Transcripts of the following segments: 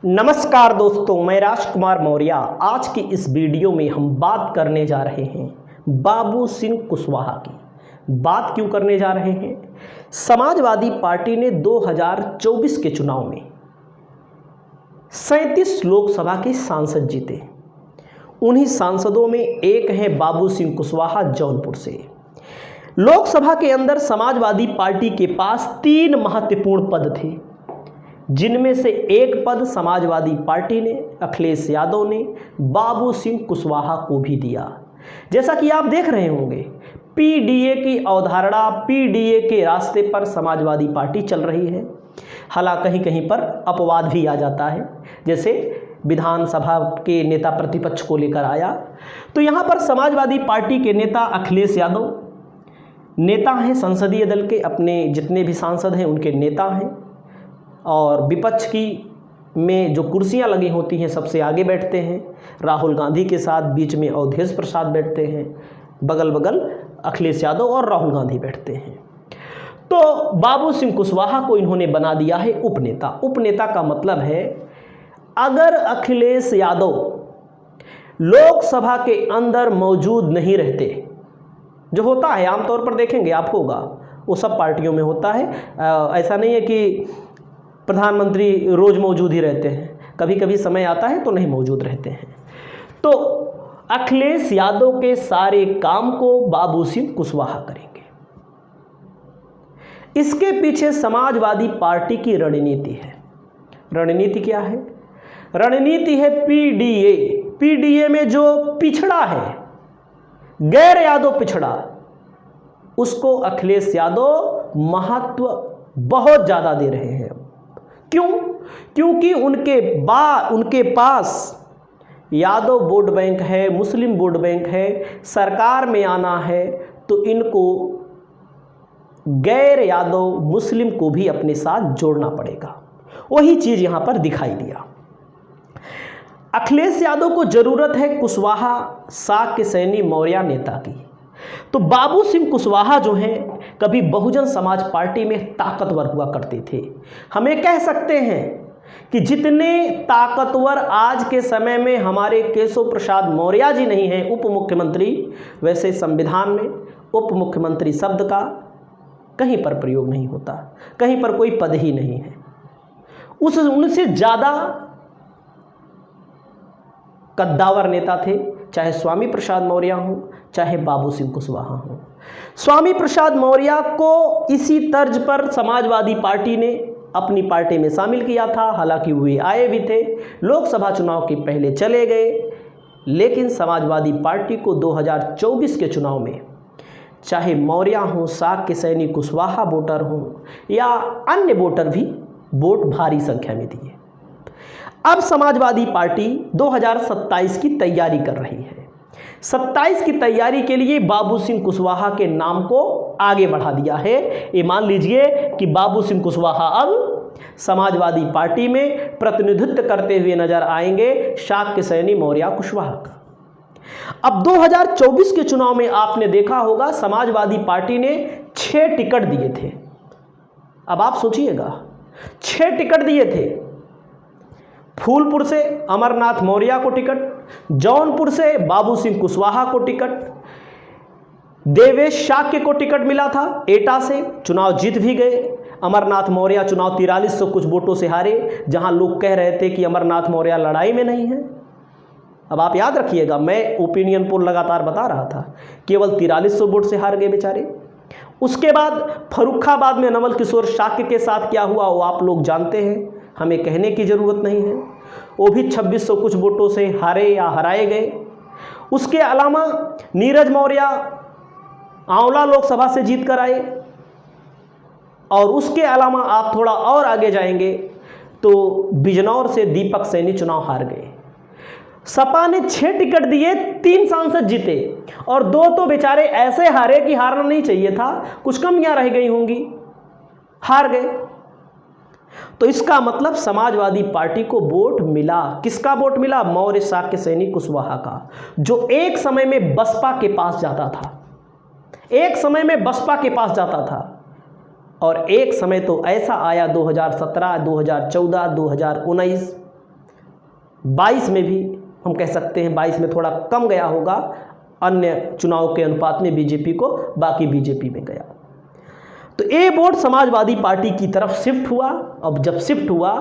नमस्कार दोस्तों, मैं राजकुमार मौर्य। आज की इस वीडियो में हम बात करने जा रहे हैं बाबू सिंह कुशवाहा की। बात क्यों करने जा रहे हैं? समाजवादी पार्टी ने 2024 के चुनाव में 37 लोकसभा के सांसद जीते। उन्हीं सांसदों में एक हैं बाबू सिंह कुशवाहा जौनपुर से। लोकसभा के अंदर समाजवादी पार्टी के पास 3 महत्वपूर्ण पद थे, जिनमें से एक पद समाजवादी पार्टी ने, अखिलेश यादव ने बाबू सिंह कुशवाहा को भी दिया। जैसा कि आप देख रहे होंगे, पीडीए की अवधारणा, पीडीए के रास्ते पर समाजवादी पार्टी चल रही है। हालांकि कहीं कहीं पर अपवाद भी आ जाता है, जैसे विधानसभा के नेता प्रतिपक्ष को लेकर आया। तो यहाँ पर समाजवादी पार्टी के नेता अखिलेश यादव नेता हैं, संसदीय दल के अपने जितने भी सांसद हैं उनके नेता हैं, और विपक्ष की में जो कुर्सियां लगी होती हैं सबसे आगे बैठते हैं। राहुल गांधी के साथ बीच में अवधेश प्रसाद बैठते हैं, बगल बगल अखिलेश यादव और राहुल गांधी बैठते हैं। तो बाबू सिंह कुशवाहा को इन्होंने बना दिया है उपनेता। उपनेता का मतलब है, अगर अखिलेश यादव लोकसभा के अंदर मौजूद नहीं रहते, जो होता है आमतौर पर देखेंगे आप होगा, वो सब पार्टियों में होता है। ऐसा नहीं है कि प्रधानमंत्री रोज मौजूद ही रहते हैं, कभी कभी समय आता है तो नहीं मौजूद रहते हैं। तो अखिलेश यादव के सारे काम को बाबू सिंह कुशवाहा करेंगे। इसके पीछे समाजवादी पार्टी की रणनीति है। रणनीति क्या है? रणनीति है पीडीए। पीडीए में जो पिछड़ा है, गैर यादव पिछड़ा, उसको अखिलेश यादव महत्व बहुत ज्यादा दे रहे हैं। क्यों? क्योंकि उनके पास यादव वोट बैंक है, मुस्लिम वोट बैंक है, सरकार में आना है तो इनको गैर यादव मुस्लिम को भी अपने साथ जोड़ना पड़ेगा। वही चीज यहां पर दिखाई दिया। अखिलेश यादव को जरूरत है कुशवाहा शाक्य सैनी मौर्य नेता की। तो बाबू सिंह कुशवाहा जो हैं, कभी बहुजन समाज पार्टी में ताकतवर हुआ करते थे। हमें कह सकते हैं कि जितने ताकतवर आज के समय में हमारे केशव प्रसाद मौर्य जी नहीं हैं उप मुख्यमंत्री, वैसे संविधान में उप मुख्यमंत्री शब्द का कहीं पर प्रयोग नहीं होता, कहीं पर कोई पद ही नहीं है। उनसे ज्यादा कद्दावर नेता थे, चाहे स्वामी प्रसाद मौर्य हो, चाहे बाबू सिंह कुशवाहा हो। स्वामी प्रसाद मौर्य को इसी तर्ज पर समाजवादी पार्टी ने अपनी पार्टी में शामिल किया था। हालांकि वे आए भी थे, लोकसभा चुनाव के पहले चले गए, लेकिन समाजवादी पार्टी को 2024 के चुनाव में चाहे मौर्य हो, शाक्य सैनी कुशवाहा वोटर हो या अन्य वोटर भी वोट भारी संख्या में दिए। अब समाजवादी पार्टी 2027 की तैयारी कर रही है। 27 की तैयारी के लिए बाबू सिंह कुशवाहा के नाम को आगे बढ़ा दिया है। ये मान लीजिए कि बाबू सिंह कुशवाहा अब समाजवादी पार्टी में प्रतिनिधित्व करते हुए नजर आएंगे शाक्य सैनी मौर्य कुशवाहा का। अब 2024 के चुनाव में आपने देखा होगा, समाजवादी पार्टी ने 6 टिकट दिए थे। अब आप सोचिएगा, 6 टिकट दिए थे। फूलपुर से अमरनाथ मौर्य को टिकट, जौनपुर से बाबू सिंह कुशवाहा को टिकट, देवेश शाक्य को टिकट मिला था एटा से, चुनाव जीत भी गए। अमरनाथ मौर्य चुनाव 4300 कुछ वोटों से हारे, जहां लोग कह रहे थे कि अमरनाथ मौर्य लड़ाई में नहीं है। अब आप याद रखिएगा, मैं ओपिनियन पोल लगातार बता रहा था, केवल 4300 वोट से हार गए बेचारे। उसके बाद फर्रुखाबाद में नवल किशोर शाक्य के साथ क्या हुआ वो आप लोग जानते हैं, हमें कहने की जरूरत नहीं है। वो भी 2600 कुछ वोटों से हारे या हराए गए। उसके अलावा नीरज मौर्य आंवला लोकसभा से जीत कर आए, और उसके अलावा आप थोड़ा और आगे जाएंगे तो बिजनौर से दीपक सैनी चुनाव हार गए। सपा ने 6 टिकट दिए, 3 सांसद जीते, और 2 तो बेचारे ऐसे हारे कि हारना नहीं चाहिए था, कुछ कमियां रह गई होंगी, हार गए। तो इसका मतलब समाजवादी पार्टी को वोट मिला। किसका वोट मिला? मौर्य शाक्य सैनी कुशवाहा का, जो एक समय में बसपा के पास जाता था, एक समय में बसपा के पास जाता था। और एक समय तो ऐसा आया 2017, 2014, 2019 22 में भी हम कह सकते हैं 22 में थोड़ा कम गया होगा अन्य चुनाव के अनुपात में बीजेपी को, बाकी बीजेपी में गया। तो ये वोट समाजवादी पार्टी की तरफ शिफ्ट हुआ। अब जब शिफ्ट हुआ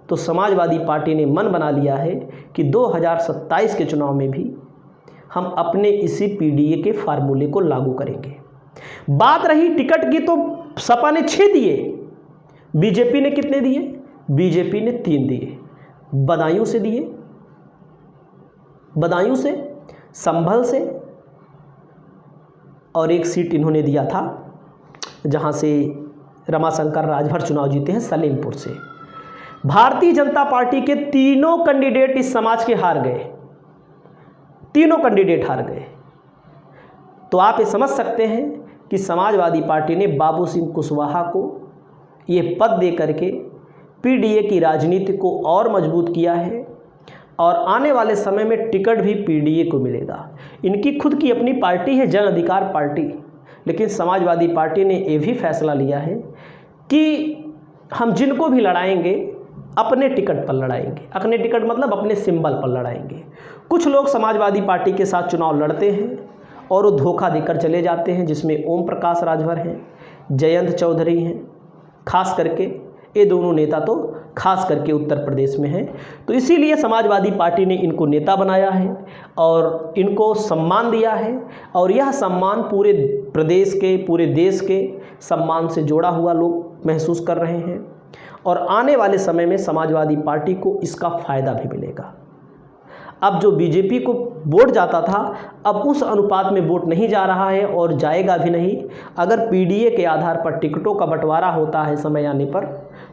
तो समाजवादी पार्टी ने मन बना लिया है कि 2027 के चुनाव में भी हम अपने इसी पीडीए के फार्मूले को लागू करेंगे। बात रही टिकट की, तो सपा ने 6 दिए, बीजेपी ने कितने दिए? बीजेपी ने 3 दिए। बदायूं से दिए, बदायूं से, संभल से, और एक सीट इन्होंने दिया था जहां से रमाशंकर राजभर चुनाव जीते हैं, सलेमपुर से। भारतीय जनता पार्टी के तीनों कैंडिडेट इस समाज के हार गए, तीनों कैंडिडेट हार गए। तो आप ये समझ सकते हैं कि समाजवादी पार्टी ने बाबू सिंह कुशवाहा को ये पद दे करके पीडीए की राजनीति को और मजबूत किया है, और आने वाले समय में टिकट भी पीडीए को मिलेगा। इनकी खुद की अपनी पार्टी है, जन अधिकार पार्टी, लेकिन समाजवादी पार्टी ने ये भी फैसला लिया है कि हम जिनको भी लड़ाएंगे अपने टिकट पर लड़ाएंगे। अपने टिकट मतलब अपने सिंबल पर लड़ाएंगे। कुछ लोग समाजवादी पार्टी के साथ चुनाव लड़ते हैं और वो धोखा देकर चले जाते हैं, जिसमें ओम प्रकाश राजभर हैं, जयंत चौधरी हैं, खास करके ये दोनों नेता तो खास करके उत्तर प्रदेश में हैं। तो इसीलिए समाजवादी पार्टी ने इनको नेता बनाया है और इनको सम्मान दिया है, और यह सम्मान पूरे प्रदेश के, पूरे देश के सम्मान से जोड़ा हुआ लोग महसूस कर रहे हैं, और आने वाले समय में समाजवादी पार्टी को इसका फ़ायदा भी मिलेगा। अब जो बीजेपी को वोट जाता था, अब उस अनुपात में वोट नहीं जा रहा है और जाएगा भी नहीं। अगर पीडीए के आधार पर टिकटों का बंटवारा होता है समय आने पर,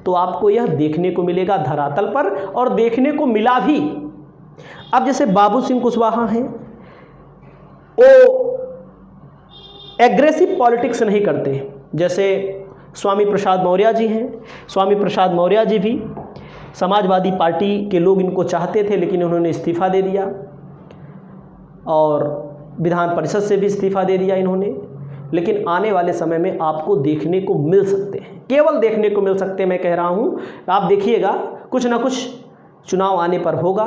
तो आपको यह देखने को मिलेगा धरातल पर, और देखने को मिला भी। अब जैसे बाबू सिंह कुशवाहा हैं, वो एग्रेसिव पॉलिटिक्स नहीं करते, जैसे स्वामी प्रसाद मौर्य जी हैं। स्वामी प्रसाद मौर्य जी भी समाजवादी पार्टी के लोग इनको चाहते थे, लेकिन उन्होंने इस्तीफ़ा दे दिया, और विधान परिषद से भी इस्तीफ़ा दे दिया इन्होंने। लेकिन आने वाले समय में आपको देखने को मिल सकते हैं, केवल देखने को मिल सकते हैं, मैं कह रहा हूँ। आप देखिएगा कुछ ना कुछ चुनाव आने पर होगा।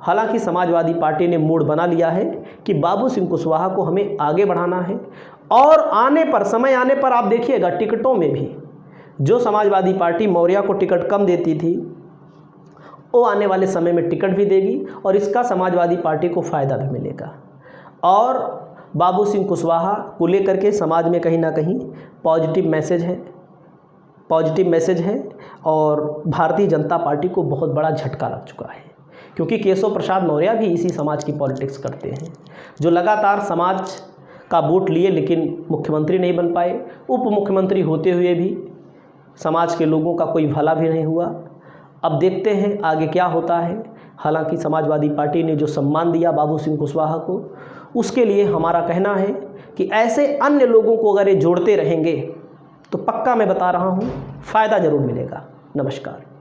हालांकि समाजवादी पार्टी ने मूड बना लिया है कि बाबू सिंह कुशवाहा को हमें आगे बढ़ाना है, और आने पर, समय आने पर आप देखिएगा टिकटों में भी जो समाजवादी पार्टी मौर्य को टिकट कम देती थी, वो आने वाले समय में टिकट भी देगी, और इसका समाजवादी पार्टी को फ़ायदा भी मिलेगा। और बाबू सिंह कुशवाहा को लेकर के समाज में कहीं ना कहीं पॉजिटिव मैसेज है, और भारतीय जनता पार्टी को बहुत बड़ा झटका लग चुका है, क्योंकि केशव प्रसाद मौर्य भी इसी समाज की पॉलिटिक्स करते हैं, जो लगातार समाज का वोट लिए लेकिन मुख्यमंत्री नहीं बन पाए। उप मुख्यमंत्री होते हुए भी समाज के लोगों का कोई भला भी नहीं हुआ। अब देखते हैं आगे क्या होता है। हालांकि समाजवादी पार्टी ने जो सम्मान दिया बाबू सिंह कुशवाहा को, उसके लिए हमारा कहना है कि ऐसे अन्य लोगों को अगर ये जोड़ते रहेंगे तो पक्का मैं बता रहा हूँ फ़ायदा ज़रूर मिलेगा। नमस्कार।